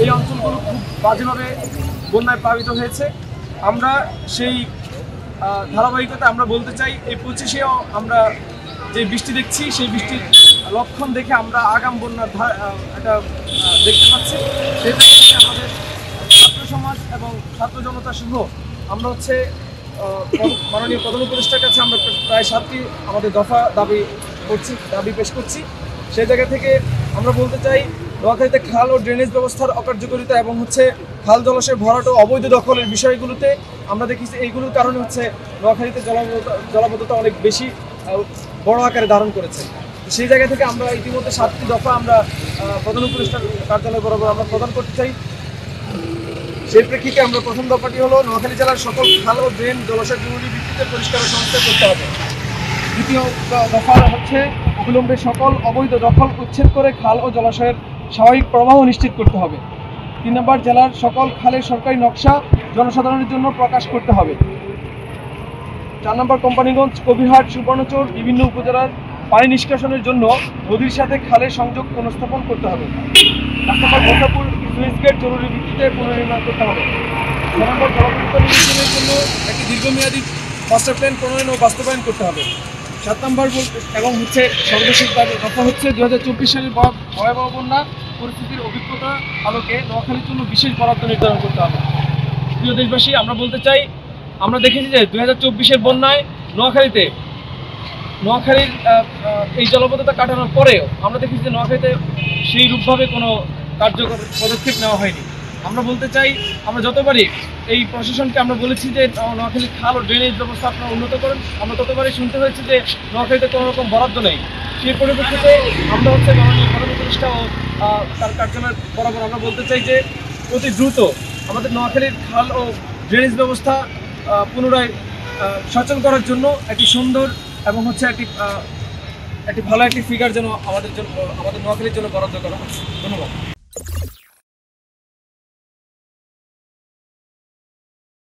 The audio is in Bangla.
এই অঞ্চলগুলো খুব বাজেভাবে বন্যায় প্লাবিত হয়েছে। আমরা সেই ধারাবাহিকতা আমরা বলতে চাই, এই 25-এও আমরা যে বৃষ্টি দেখছি সেই বৃষ্টির লক্ষণ দেখে আমরা আগাম বন্যার একটা দেখতে পাচ্ছি। সেই থেকে আমাদের ছাত্র সমাজ এবং ছাত্র জনতা সহ আমরা হচ্ছে মাননীয় প্রধান উপদেষ্টার কাছে আমরা প্রায় 7টি আমাদের দফা দাবি পেশ করছি। সেই জায়গা থেকে আমরা বলতে চাই, নোয়াখালীতে খাল ও ড্রেনেজ ব্যবস্থার অকার্যকারিতা এবং হচ্ছে খাল জলাশয় ভরাট ও অবৈধ দখলের বিষয়গুলোতে আমরা দেখেছি এইগুলোর কারণে হচ্ছে নোয়াখালীতে জলাবদ্ধতা অনেক বেশি বড় আকারে ধারণ করেছে। সেই জায়গা থেকে আমরা ইতিমধ্যে 7টি দফা আমরা প্রধান উপদেষ্টার কার্যালয় বরাবর আমরা প্রদান করতে চাই। সেই প্রেক্ষিতে আমরা প্রথম দফাটি হলো, নোয়াখালী জেলার সকল খাল ও ড্রেন জলাশয় জরুরি ভিত্তিতে পরিষ্কার ও সংস্কার করতে হবে। দ্বিতীয় দফা হচ্ছে, অবিলম্বে সকল অবৈধ দখল উচ্ছেদ করে খাল ও জলাশয়ের স্বাভাবিক প্রবাহ নিশ্চিত করতে হবে। 3 নম্বর, জেলার সকল খালের সরকারি নকশা জনসাধারণের জন্য প্রকাশ করতে হবে। 4 নম্বর, কোম্পানিগঞ্জ, কবিরহাট, সুবর্ণচর বিভিন্ন উপজেলার পানি নিষ্কাশনের জন্য নদীর সাথে খালের সংযোগ পুনঃস্থাপন করতে হবে। 5 নম্বর, বসাপুর সুইচ গেট জরুরি ভিত্তিতে পুনর্নির্মাণ করতে হবে। 6 নম্বর, জলবদ্ধতা নিয়ন্ত্রণের জন্য একটি দীর্ঘমেয়াদী মাস্টার প্ল্যান প্রণয়ন ও বাস্তবায়ন করতে হবে। 7 নম্বর এবং হচ্ছে সর্বশেষ দফা হচ্ছে, 2024 সালের ভয়াবহ বন্যা পরিস্থিতির অভিজ্ঞতা আলোকে নোয়াখালীর জন্য বিশেষ বরাদ্দ নির্ধারণ করতে হবে। প্রিয় দেশবাসী, আমরা বলতে চাই, আমরা দেখেছি যে 2024-এর বন্যায় নোয়াখালীর এই জলাবদ্ধতা কাটানোর পরেও আমরা দেখেছি যে নোয়াখালীতে সেই রূপভাবে কোনো কার্যকর পদক্ষেপ নেওয়া হয়নি। আমরা বলতে চাই, আমরা যতবারই এই প্রশাসনকে আমরা বলেছি যে নোয়াখালীর খাল ও ড্রেনেজ ব্যবস্থা আপনারা উন্নত করেন, আমরা ততবারই শুনতে হয়েছে যে নোয়াখালীতে কোনো রকম বরাদ্দ নেই। সেই পরিপ্রেক্ষিতে আমরা হচ্ছে মাননীয় প্রধান উপদেষ্টা ও তার কার্যালয় বরাবর আমরা বলতে চাই যে অতি দ্রুত আমাদের নোয়াখালীর খাল ও ড্রেনেজ ব্যবস্থা পুনরায় সচল করার জন্য একটি সুন্দর এবং হচ্ছে একটি ভালো একটি ফিগার যেন আমাদের নোয়াখালীর জন্য বরাদ্দ করা হয়। ধন্যবাদ।